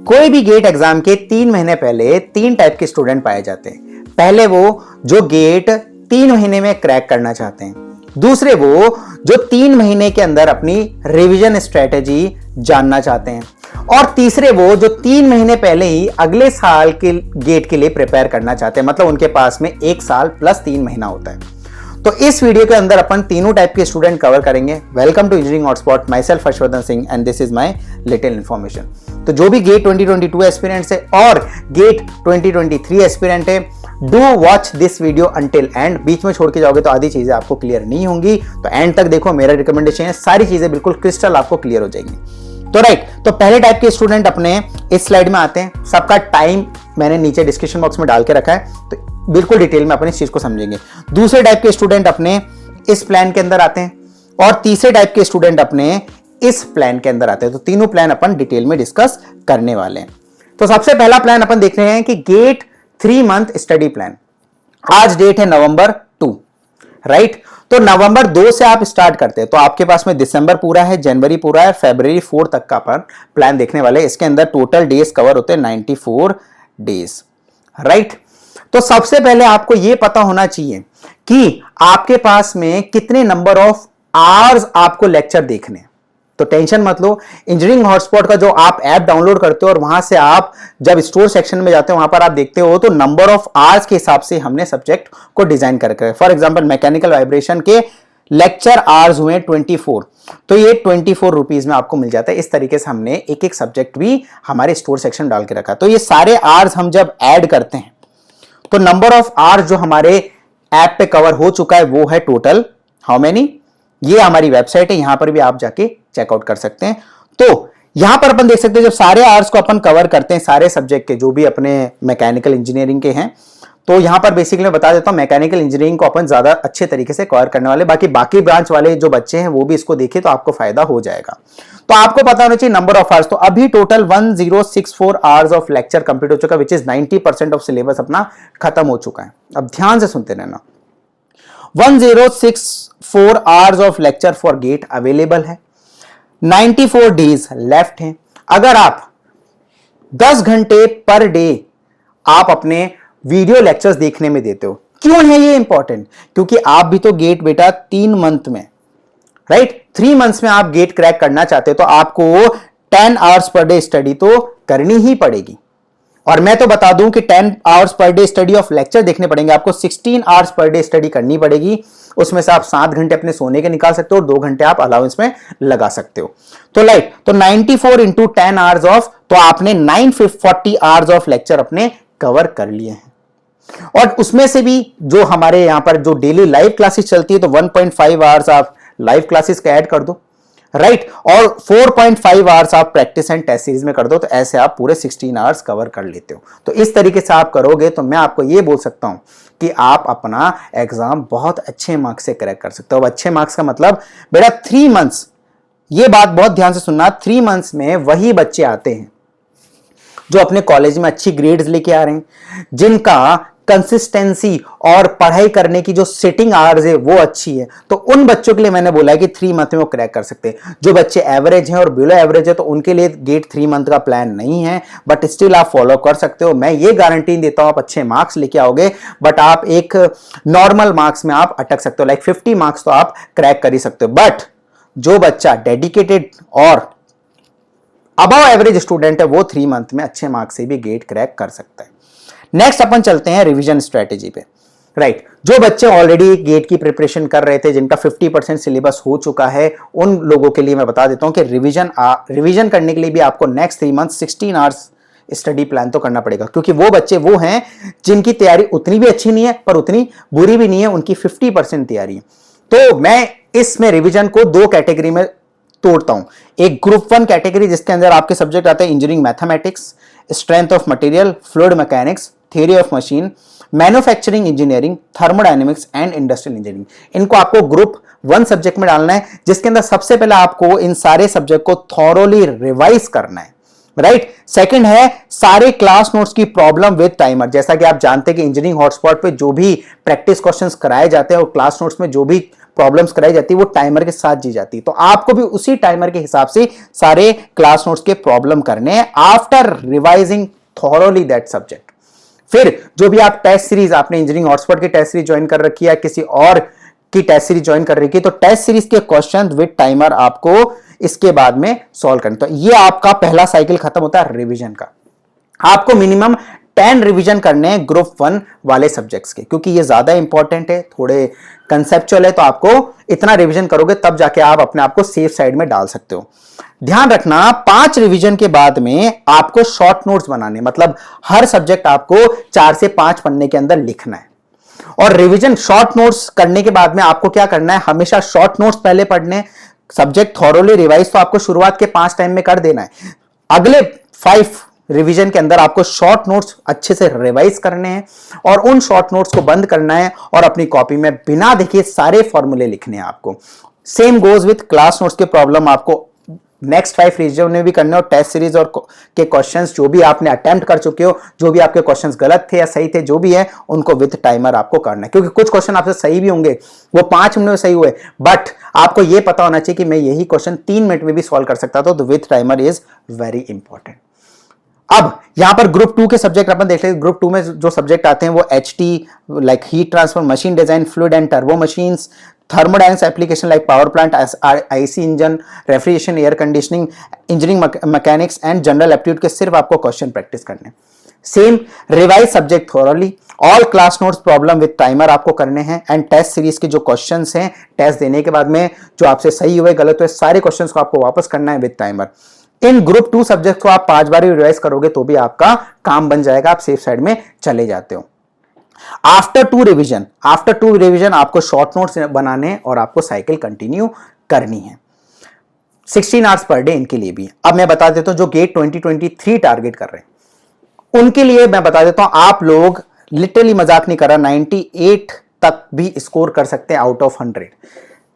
कोई भी gate exam के 3 महीने पहले 3 टाइप के स्टूडेंट पाए जाते हैं। पहले वो जो गेट 3 महीने में क्रैक करना चाहते हैं, दूसरे वो जो 3 महीने के अंदर अपनी रिवीजन स्ट्रेटेजी जानना चाहते हैं, और तीसरे वो जो 3 महीने पहले ही अगले साल के गेट के लिए प्रिपेयर करना चाहते हैं। मतलब उनके पास में 1 साल प्लस 3 महीना होता है। तो इस वीडियो के अंदर अपन तीनों टाइप के स्टूडेंट कवर करेंगे। Welcome to engineering hotspot, myself Harshvardhan Singh and this is my little information. तो जो भी गेट 2022 एस्पिरेंट्स है और गेट 2023 एस्पिरेंट है, do watch this video until end. बीच में छोड़ के जाओगे तो आधी चीजें आपको क्लियर नहीं होंगी, तो एंड तक देखो, मेरा रिकमेंडेशन है सारी चीजें बिल्कुल क्रिस्टल आपको क्लियर हो जाएंगी। तो राइट, तो पहले टाइप के स्टूडेंट अपने इस स्लाइड में आते हैं। सबका टाइम मैंने नीचे डिस्क्रिप्शन बॉक्स में डाल के रखा है, तो बिल्कुल डिटेल में अपन इस चीज को समझेंगे। दूसरे टाइप के स्टूडेंट अपने इस प्लान के अंदर आते हैं, और तीसरे टाइप के स्टूडेंट अपने इस प्लान के अंदर आते हैं। तो तीनों प्लान अपन डिटेल में डिस्कस करने वाले हैं। तो सबसे पहला प्लान अपन देख रहे हैं कि गेट 3 मंथ स्टडी प्लान। आज डेट है नवंबर 2, राइट। तो नवंबर 2 से आप स्टार्ट करते हैं, तो आपके पास में दिसंबर पूरा है, जनवरी पूरा है, फरवरी 4 तक का अपन प्लान देखने वाले। इसके अंदर टोटल डेज कवर होते हैं 94 डेज, राइट। तो सबसे पहले आपको यह पता होना चाहिए कि आपके पास में कितने नंबर ऑफ आवर्स आपको लेक्चर देखने हैं। तो टेंशन मत लो, इंजीनियरिंग हॉटस्पॉट का जो आप ऐप डाउनलोड करते हो और वहां से आप जब स्टोर सेक्शन में जाते हो, वहां पर आप देखते हो तो नंबर ऑफ आवर्स के हिसाब से हमने सब्जेक्ट को डिजाइन करके, फॉर एग्जांपल मैकेनिकल वाइब्रेशन के लेक्चर आवर्स हुए 24, तो ये 24 रुपीज में आपको मिल जाता है। इस तरीके से हमने एक एक सब्जेक्ट भी हमारे स्टोर सेक्शन डाल के रखा। तो ये सारे आवर्स हम जब ऐड करते हैं तो नंबर ऑफ आवर्स जो हमारे ऐप पे कवर हो चुका है वो है टोटल हाउ मेनी। ये हमारी वेबसाइट है, यहां पर भी आप जाके चेकआउट कर सकते हैं। तो यहां पर अपन देख सकते हैं जब सारे आवर्स को अपन कवर करते हैं, सारे सब्जेक्ट के जो भी अपने मैकेनिकल इंजीनियरिंग के हैं, तो यहां पर बेसिकली मैं बता देता हूं मैकेनिकल इंजीनियरिंग को अपन ज्यादा अच्छे तरीके से कवर करने वाले। बाकी ब्रांच वाले जो बच्चे हैं वो भी इसको देखें तो आपको फायदा हो जाएगा। तो आपको पता होना चाहिए नंबर ऑफ आवर्स। तो अभी total 1064 hours of lecture complete हो चुका, विच इज 90% ऑफ सिलेबस अपना खत्म हो चुका है। अब ध्यान से सुनते रहना, 1064 hours of lecture for GATE available है, 94 डेज लेफ्ट हैं। अगर आप 10 घंटे पर डे आप अपने वीडियो लेक्चर्स देखने में देते हो, क्यों है ये इंपॉर्टेंट? क्योंकि आप भी तो गेट बेटा 3 मंथ में, राइट, 3 मंथ्स में आप गेट क्रैक करना चाहते हो, तो आपको 10 आवर्स पर डे स्टडी तो करनी ही पड़ेगी। और मैं तो बता दूं कि 10 आवर्स पर डे स्टडी ऑफ लेक्चर देखने पड़ेंगे, आपको 16 आवर्स पर डे स्टडी करनी पड़ेगी। उसमें से आप 7 घंटे अपने सोने के निकाल सकते हो और 2 घंटे आप अलाउंस में लगा सकते हो। तो लाइक, तो 94 इंटू 10 आवर्स ऑफ, तो आपने 940 आवर्स ऑफ लेक्चर अपने कवर कर लिए हैं। और उसमें से भी जो हमारे यहां पर जो डेली लाइव क्लासेस चलती है, तो 1.5 आवर्स आप लाइव क्लासेस का ऐड कर दो, राइट, और 4.5 आवर्स आप प्रैक्टिस एंड टेस्ट सीरीज में कर दो, तो ऐसे आप पूरे 16 आवर्स कवर कर लेते हो। तो इस तरीके से आप करोगे तो मैं आपको ये बोल सकता हूं कि आप अपना एग्जाम बहुत अच्छे मार्क्स से क्रैक कर सकते हो। अब अच्छे मार्क्स का मतलब बेटा 3 मंथ्स, ये बात बहुत ध्यान से सुनना, 3 मंथ्स में वही बच्चे आते हैं जो अपने कॉलेज में अच्छी ग्रेड्स लेके आ रहे हैं, जिनका कंसिस्टेंसी और पढ़ाई करने की जो सिटिंग आवर्स है वो अच्छी है। तो उन बच्चों के लिए मैंने बोला है कि 3 मंथ में वो क्रैक कर सकते हैं। जो बच्चे एवरेज हैं और बिलो एवरेज है तो उनके लिए गेट 3 मंथ का प्लान नहीं है, बट स्टिल आप फॉलो कर सकते हो। मैं ये गारंटी देता हूं आप अच्छे मार्क्स लेके आओगे, बट आप एक नॉर्मल मार्क्स में आप अटक सकते हो, लाइक 50 मार्क्स तो आप क्रैक कर ही सकते हो। बट जो बच्चा डेडिकेटेड और अबव एवरेज स्टूडेंट है वो 3 मंथ में अच्छे मार्क्स से भी गेट क्रैक कर सकता है। नेक्स्ट अपन चलते हैं रिवीजन स्ट्रेटेजी पे, राइट। जो बच्चे ऑलरेडी गेट की प्रिपरेशन कर रहे थे, जिनका 50% सिलेबस हो चुका है, उन लोगों के लिए मैं बता देता हूं कि रिवीजन करने के लिए भी आपको next 3 month 16 hours study plan तो करना पड़ेगा, क्योंकि वो बच्चे वो हैं जिनकी तैयारी उतनी भी अच्छी नहीं है पर उतनी बुरी भी नहीं है, उनकी 50% तैयारी है। तो मैं इसमें रिवीजन को 2 कैटेगरी में तोड़ता हूं। एक ग्रुप 1 कैटेगरी जिसके अंदर आपके सब्जेक्ट आते हैं engineering mathematics, strength of material, fluid mechanics, theory of machine, manufacturing engineering, thermodynamics and industrial engineering. इनको आपको ग्रुप 1 सब्जेक्ट में डालना है, जिसके अंदर सबसे पहले आपको इन सारे सब्जेक्ट को थॉरोली रिवाइज करना है, राइट। सेकंड है सारे क्लास नोट्स की प्रॉब्लम विद टाइमर। जैसा कि आप जानते हैं कि इंजीनियरिंग हॉटस्पॉट पे जो भी प्रैक्टिस क्वेश्चंस कराए जाते हैं और क्लास नोट्स में जो भी प्रॉब्लम्स कराई जाती है वो टाइमर के साथ दी जाती है। तो आपको भी उसी टाइमर के हिसाब से सारे क्लास नोट्स के प्रॉब्लम करने हैं after revising thoroughly that subject. फिर जो भी आप टेस्ट सीरीज, आपने इंजीनियरिंग हॉटस्पॉट की टेस्ट सीरीज ज्वाइन कर रखी है, किसी और की टेस्ट सीरीज ज्वाइन कर रखी है, तो टेस्ट सीरीज के क्वेश्चन विद टाइमर आपको इसके बाद में सॉल्व करना। तो ये आपका पहला साइकिल खत्म होता है रिवीजन का। आपको मिनिमम 10 रिवीजन करने हैं ग्रुप 1 वाले सब्जेक्ट्स के, क्योंकि ये ज्यादा इंपॉर्टेंट है, थोड़े कंसेप्चुअल है, तो आपको इतना रिवीजन करोगे तब जाके आप अपने आप को सेफ साइड में डाल सकते हो। ध्यान रखना 5 रिवीजन के बाद में आपको शॉर्ट नोट्स बनाने, मतलब हर सब्जेक्ट आपको 4 से 5 पन्ने के अंदर लिखना है। और रिवीजन शॉर्ट नोट्स करने के बाद में आपको क्या करना है, हमेशा शॉर्ट नोट्स पहले पढ़ने, सब्जेक्ट थॉरोली रिवाइज तो आपको शुरुआत के 5 टाइम में कर देना है। अगले 5 रिवीजन के अंदर आपको शॉर्ट नोट्स अच्छे से रिवाइज करने हैं और उन शॉर्ट नोट्स को बंद करना है और अपनी कॉपी में बिना देखे सारे फॉर्मूले लिखने हैं आपको। Same goes with class notes के प्रॉब्लम आपको नेक्स्ट 5 रिवीजन में भी करने और टेस्ट सीरीज और के क्वेश्चंस जो भी आपने अटेम्प्ट कर चुके हो, जो भी आपके क्वेश्चंस गलत थे या सही थे, जो भी है उनको विथ टाइमर आपको करना है। क्योंकि कुछ क्वेश्चन आपसे सही भी होंगे, वो 5 मिनट में सही हुए, बट आपको ये पता होना चाहिए कि मैं यही क्वेश्चन 3 मिनट में भी सॉल्व कर सकता था। तो with timer is very important. अब यहां पर ग्रुप 2 के सब्जेक्ट अपन देख लेते हैं। ग्रुप 2 में जो सब्जेक्ट आते हैं वो HT like heat transfer, machine design, fluid and turbo machines, thermodynamics application like power plant, IC engine, refrigeration, air conditioning, engineering mechanics and general aptitude के सिर्फ आपको क्वेश्चन प्रैक्टिस करने। Same revise subject thoroughly, all class notes problem with timer आपको करने हैं and test series के जो questions हैं टेस्ट देने के बाद में जो आपसे सही हुए गलत हुए सारे क्वेश्चंस को आपको वापस करना है with timer. In group 2 subject को आप 5 बार रिवाइज करोगे तो भी आपका काम बन जाएगा, आप सेफ साइड में चले जाते हो। आफ्टर 2 रिवीजन आपको शॉर्ट नोट्स बनाने और आपको साइकिल कंटिन्यू करनी है। 16 आवर्स पर डे इनके लिए भी। अब मैं बता देता हूं जो गेट 2023 टारगेट कर रहे हैं उनके लिए मैं बता देता हूं, आप लोग लिटरली मजाक नहीं कर रहा, 98 तक भी स्कोर कर सकते हैं आउट ऑफ 100।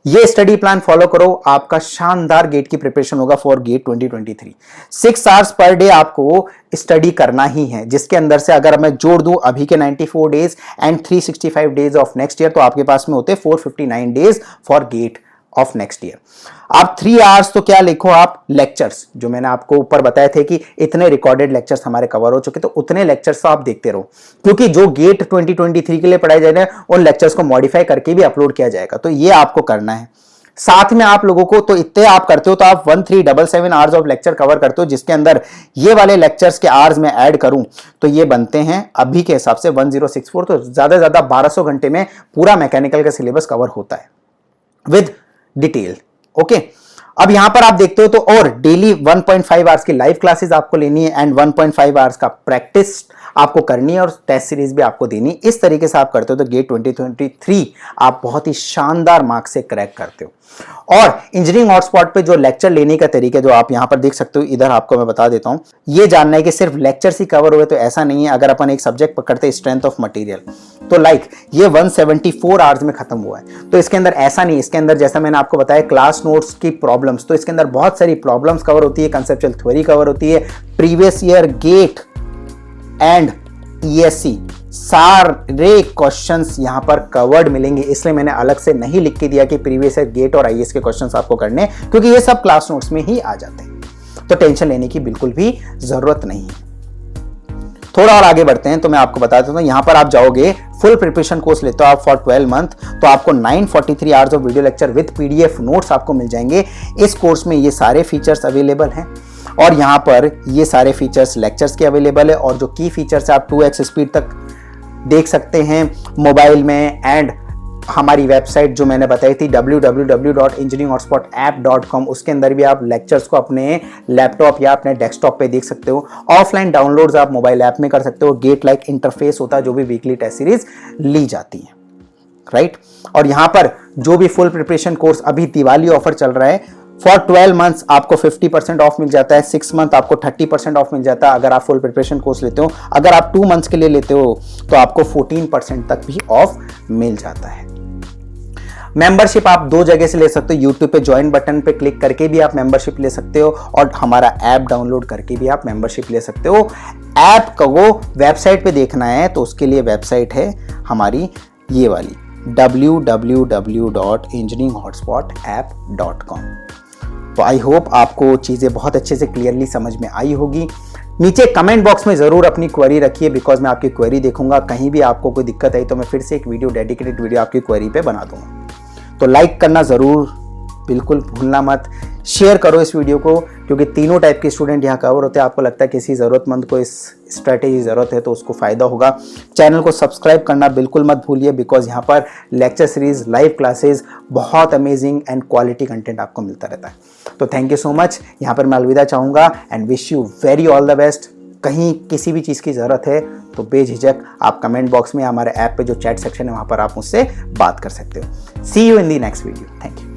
ये स्टडी प्लान फॉलो करो, आपका शानदार गेट की प्रिपरेशन होगा फॉर गेट 2023। 6 आवर्स पर डे आपको स्टडी करना ही है, जिसके अंदर से अगर मैं जोड़ दूं अभी के 94 days and 365 days of next year तो आपके पास में होते 459 days for GATE of next year. आप 3 आवर्स तो क्या लिखो, आप लेक्चर्स जो मैंने आपको ऊपर बताए थे कि इतने रिकॉर्डेड लेक्चर्स हमारे कवर हो चुके, तो उतने लेक्चर्स तो आप देखते रहो, क्योंकि जो गेट 2023 के लिए पढ़ाए जा रहे हैं उन लेक्चर्स को मॉडिफाई करके भी अपलोड किया जाएगा, तो ये आपको करना है। साथ में आप लोगों को तो इतने आप करते हो तो आप 1377 आवर्स ऑफ लेक्चर कवर करते हो, जिसके अंदर ये वाले लेक्चर्स के आवर्स में ऐड करूं तो ये बनते हैं अभी के हिसाब से 1064, तो ज्यादा से ज्यादा 1200 घंटे में पूरा मैकेनिकल का सिलेबस कवर होता है विद डिटेल। ओके, अब यहां पर आप देखते हो तो और डेली 1.5 आवर्स की लाइव क्लासेस आपको लेनी है एंड 1.5 आवर्स का प्रैक्टिस आपको करनी है और टेस्ट सीरीज भी आपको देनी। इस तरीके से आप करते हो तो गेट 2023 आप बहुत ही शानदार मार्क्स से क्रैक करते हो। और इंजीनियरिंग हॉटस्पॉट पे जो लेक्चर लेने का तरीका जो आप यहां पर देख सकते हो, इधर आपको मैं बता देता हूं। ये जानना है कि सिर्फ लेक्चर्स ही कवर हुए तो ऐसा नहीं है। अगर अपन एक सब्जेक्ट पकड़ते हैं स्ट्रेंथ ऑफ मटेरियल, तो लाइक ये 174 आवर्स में खत्म हुआ है, तो इसके अंदर ऐसा नहीं, इसके अंदर जैसा मैंने आपको बताया क्लास नोट्स की प्रॉब्लम्स, तो इसके अंदर बहुत सारी प्रॉब्लम्स कवर होती है, कंसेप्चुअल थ्योरी कवर होती है, previous year GATE and ESC सारे क्वेश्चंस यहां पर कवर्ड मिलेंगे। इसलिए मैंने अलग से नहीं लिख के दिया कि प्रीवियस ईयर गेट और IAS के क्वेश्चंस आपको करने, क्योंकि ये सब क्लास नोट्स में ही आ जाते हैं, तो टेंशन लेने की बिल्कुल भी जरूरत नहीं है। थोड़ा और आगे बढ़ते हैं तो मैं आपको बता देता हूं, यहां पर आप जाओगे फुल प्रिपरेशन कोर्स लेते हो आप फॉर 12 मंथ, तो आपको 943 hours of video lecture with PDF notes आपको मिल जाएंगे। इस कोर्स में ये सारे फीचर्स अवेलेबल हैं और यहाँ पर ये सारे फीचर्स लेक्चर्स के अवेलेबल है और जो की फीचर्स आप 2x स्पीड तक देख सकते हैं मोबाइल में। एंड हमारी वेबसाइट जो मैंने बताई थी www.engineeringhotspot.app.com, उसके अंदर भी आप लेक्चर्स को अपने लैपटॉप या अपने डेस्कटॉप पे देख सकते हो। ऑफलाइन डाउनलोड्स आप मोबाइल ऐप में कर सकते हो। गेट लाइक इंटरफेस होता है जो भी वीकली टेस्ट सीरीज ली जाती है, राइट। और यहाँ पर जो भी फुल प्रिपरेशन कोर्स अभी दिवाली ऑफर चल रहा है, फॉर 12 मंथ्स आपको 50% ऑफ मिल जाता है, 6 मंथ आपको 30% ऑफ मिल जाता है अगर आप फुल प्रिपरेशन कोर्स लेते हो। अगर आप 2 मंथ्स के लिए लेते हो तो आपको 14% तक भी ऑफ मिल जाता है। मेंबरशिप आप 2 जगह से ले सकते हो, यूट्यूब पे ज्वाइन बटन पे क्लिक करके भी आप मेंबरशिप ले सकते हो और हमारा ऐप डाउनलोड करके भी आप मेंबरशिप ले सकते हो। ऐप को वेबसाइट पे देखना है तो उसके लिए वेबसाइट है हमारी ये वाली www.engineeringhotspot.app.com। तो आई होप आपको चीज़ें बहुत अच्छे से क्लियरली समझ में आई होगी। नीचे कमेंट बॉक्स में ज़रूर अपनी क्वेरी रखिए, बिकॉज मैं आपकी क्वेरी देखूंगा। कहीं भी आपको कोई दिक्कत आई तो मैं फिर से एक वीडियो, डेडिकेटेड वीडियो आपकी क्वेरी पे बना दूंगा। तो लाइक करना ज़रूर बिल्कुल भूलना मत। शेयर करो इस वीडियो को, क्योंकि तीनों टाइप के स्टूडेंट यहाँ कवर होते हैं। आपको लगता है किसी ज़रूरतमंद को इस स्ट्रैटेजी ज़रूरत है तो उसको फ़ायदा होगा। चैनल को सब्सक्राइब करना बिल्कुल मत भूलिए, बिकॉज यहाँ पर लेक्चर सीरीज, लाइव क्लासेस, बहुत अमेजिंग एंड क्वालिटी कंटेंट आपको मिलता रहता है। तो थैंक यू सो मच। यहाँ पर मैं अलविदा चाहूँगा and wish you very all the best. कहीं किसी भी चीज़ की ज़रूरत है तो बेझिझक आप कमेंट बॉक्स में, हमारे ऐप पे जो चैट सेक्शन है वहाँ पर आप मुझसे बात कर सकते हो। See you in the next video. Thank you.